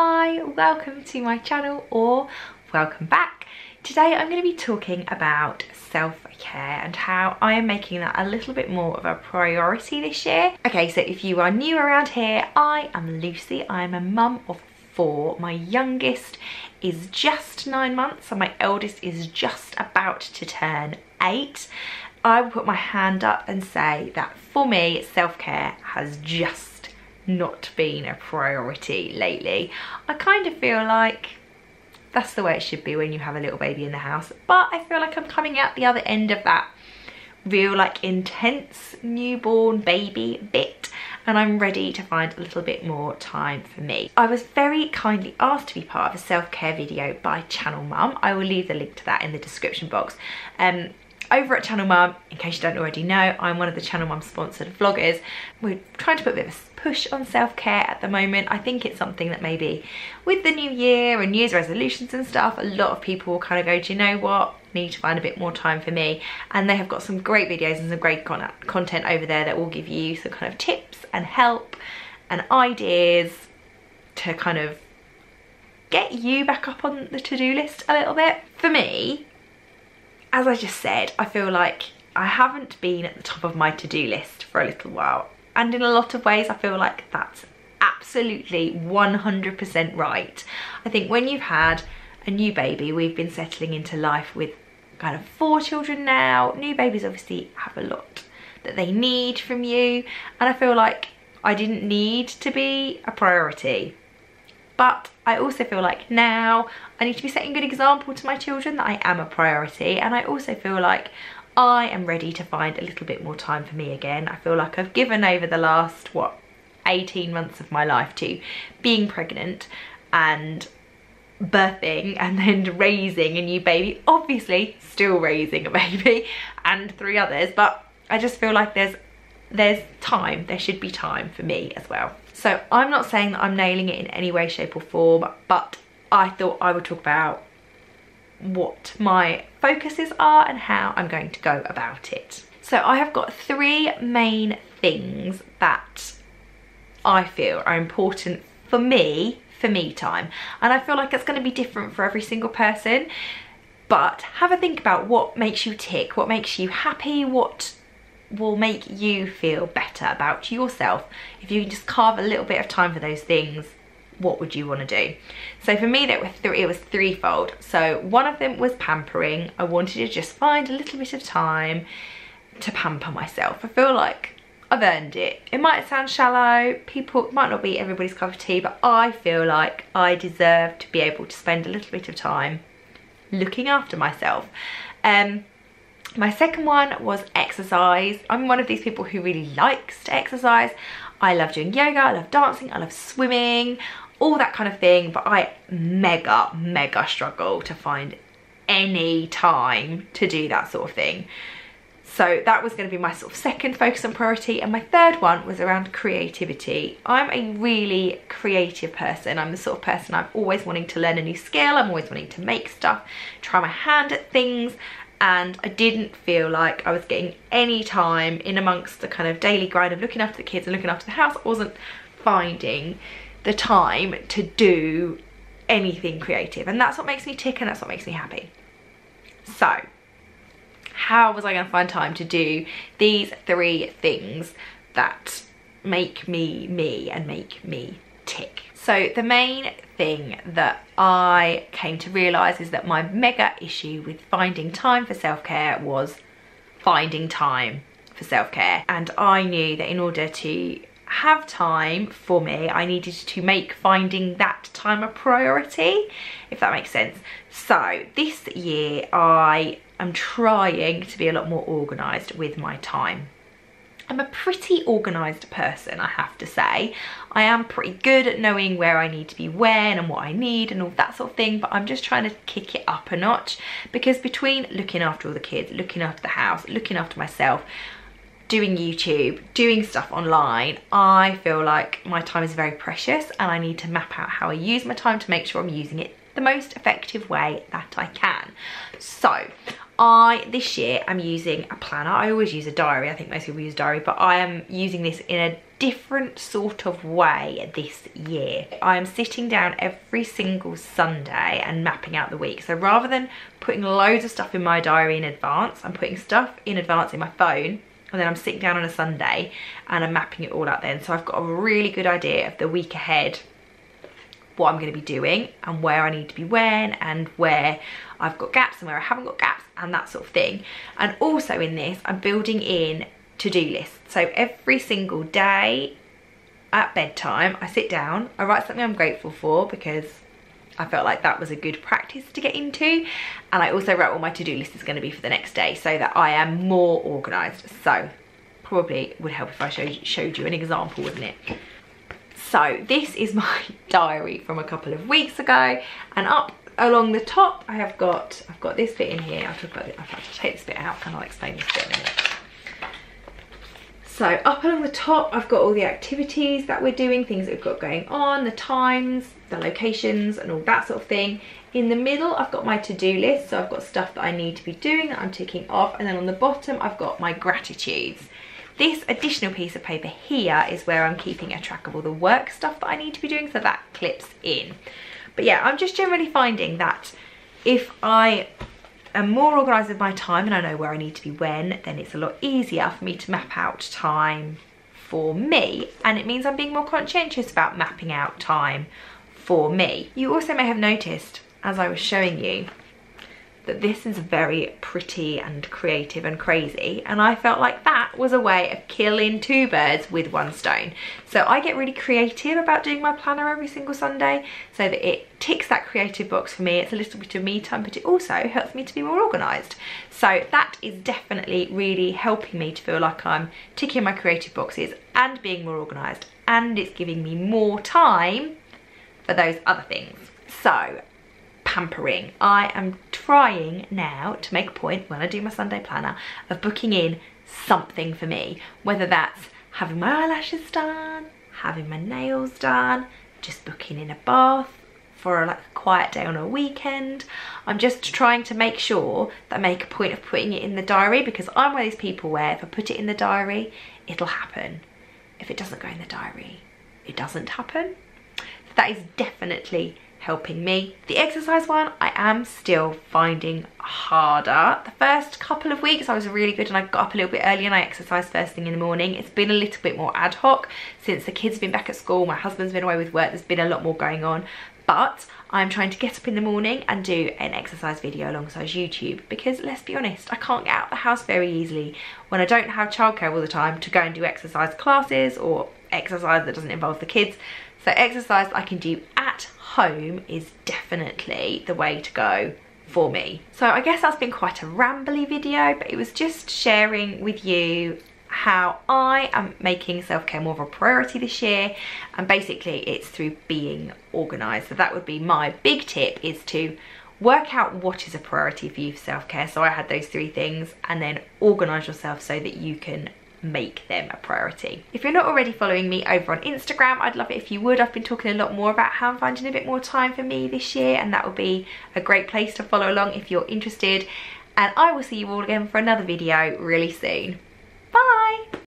Hi, welcome to my channel or welcome back. Today I'm going to be talking about self-care and how I am making that a little bit more of a priority this year. Okay, so if you are new around here, I am Lucy. I am a mum of 4. My youngest is just 9 months and my eldest is just about to turn 8. I will put my hand up and say that for me, self-care has just not been a priority lately. I kind of feel like that's the way it should be when you have a little baby in the house, but I feel like I'm coming out the other end of that real like intense newborn baby bit, and I'm ready to find a little bit more time for me. I was very kindly asked to be part of a self-care video by Channel Mum. I will leave the link to that in the description box. Over at Channel Mum, in case you don't already know, I'm one of the Channel Mum sponsored vloggers. We're trying to put a bit of a push on self-care at the moment. I think it's something that maybe with the new year and New Year's resolutions and stuff, a lot of people will kind of go, do you know what? Need to find a bit more time for me. And they have got some great videos and some great content over there that will give you some kind of tips and help and ideas to kind of get you back up on the to-do list a little bit. For me, as I just said, I feel like I haven't been at the top of my to-do list for a little while. And in a lot of ways, I feel like that's absolutely 100% right. I think when you've had a new baby, we've been settling into life with kind of 4 children now. New babies obviously have a lot that they need from you. And I feel like I didn't need to be a priority. But I also feel like now I need to be setting a good example to my children that I am a priority, and I also feel like I am ready to find a little bit more time for me again. I feel like I've given over the last, 18 months of my life to being pregnant and birthing and then raising a new baby. Obviously still raising a baby and 3 others, but I just feel like there's time, there should be time for me as well. So I'm not saying that I'm nailing it in any way, shape or form, but I thought I would talk about what my focuses are and how I'm going to go about it. So I have got 3 main things that I feel are important for me time. And I feel like it's going to be different for every single person, but have a think about what makes you tick, what makes you happy, what will make you feel better about yourself. If you can just carve a little bit of time for those things, what would you want to do? So for me, it was threefold. So one of them was pampering. I wanted to just find a little bit of time to pamper myself. I feel like I've earned it. It might sound shallow, it might not be everybody's cup of tea, but I feel like I deserve to be able to spend a little bit of time looking after myself. My second one was exercise. I'm one of these people who really likes to exercise. I love doing yoga, I love dancing, I love swimming, all that kind of thing, but I mega struggle to find any time to do that sort of thing. So that was going to be my sort of second focus and priority, and my third one was around creativity. I'm a really creative person. I'm the sort of person I'm always wanting to learn a new skill, I'm always wanting to make stuff, try my hand at things, and I didn't feel like I was getting any time in amongst the kind of daily grind of looking after the kids and looking after the house. I wasn't finding the time to do anything creative, and that's what makes me tick and that's what makes me happy. So how was I going to find time to do these 3 things that make me me and make me tick? So the main thing that I came to realise is that my mega issue with finding time for self-care was finding time for self-care. And I knew that in order to have time for me, I needed to make finding that time a priority, if that makes sense. So this year I am trying to be a lot more organised with my time. I'm a pretty organised person, I have to say. I am pretty good at knowing where I need to be when and what I need and all that sort of thing, but I'm just trying to kick it up a notch, because between looking after all the kids, looking after the house, looking after myself, doing YouTube, doing stuff online, I feel like my time is very precious and I need to map out how I use my time to make sure I'm using it the most effective way that I can. So this year I'm using a planner. I always use a diary. I think most people use a diary, but I am using this in a different sort of way this year. I am sitting down every single Sunday and mapping out the week. So rather than putting loads of stuff in my diary in advance, I'm putting stuff in advance in my phone, and then I'm sitting down on a Sunday and I'm mapping it all out then. So I've got a really good idea of the week ahead, what I'm going to be doing and where I need to be when, and where I've got gaps and where I haven't got gaps and that sort of thing. And also in this, I'm building in to-do lists. So every single day at bedtime, I sit down, I write something I'm grateful for because I felt like that was a good practice to get into. And I also wrote what my to-do list is going to be for the next day so that I am more organised. So probably would help if I showed you an example, wouldn't it? So this is my diary from a couple of weeks ago, and up along the top I've got this bit in here. I'll talk about it. I'll have to take this bit out and I'll explain this bit in a minute. So up along the top I've got all the activities that we're doing, things that we've got going on, the times, the locations and all that sort of thing. In the middle I've got my to-do list, so I've got stuff that I need to be doing that I'm ticking off, and then on the bottom I've got my gratitudes. This additional piece of paper here is where I'm keeping a track of all the work stuff that I need to be doing, so that clips in. But yeah, I'm just generally finding that if I am more organised with my time and I know where I need to be when, then it's a lot easier for me to map out time for me, and it means I'm being more conscientious about mapping out time for me. You also may have noticed as I was showing you that this is very pretty and creative and crazy, and I felt like that was a way of killing two birds with one stone. So I get really creative about doing my planner every single Sunday so that it ticks that creative box for me. It's a little bit of me time, but it also helps me to be more organised. So that is definitely really helping me to feel like I'm ticking my creative boxes and being more organised, and it's giving me more time for those other things. So pampering. I am trying now to make a point when I do my Sunday planner of booking in something for me, whether that's having my eyelashes done, having my nails done, just booking in a bath for like a quiet day on a weekend. I'm just trying to make sure that I make a point of putting it in the diary, because I'm one of these people where if I put it in the diary, it'll happen. If it doesn't go in the diary, it doesn't happen. So that is definitely helping me. The exercise one I am still finding harder. The first couple of weeks I was really good and I got up a little bit early and I exercised first thing in the morning. It's been a little bit more ad hoc since the kids have been back at school, my husband's been away with work, there's been a lot more going on. But I'm trying to get up in the morning and do an exercise video alongside YouTube, because let's be honest, I can't get out of the house very easily when I don't have childcare all the time to go and do exercise classes or exercise that doesn't involve the kids. So exercise I can do at home is definitely the way to go for me. So I guess that's been quite a rambly video, but it was just sharing with you how I am making self-care more of a priority this year, and basically it's through being organised. So that would be my big tip, is to work out what is a priority for you for self-care. So I had those three things, and then organise yourself so that you can make them a priority. If you're not already following me over on Instagram, I'd love it if you would. I've been talking a lot more about how I'm finding a bit more time for me this year, and that would be a great place to follow along if you're interested. And I will see you all again for another video really soon.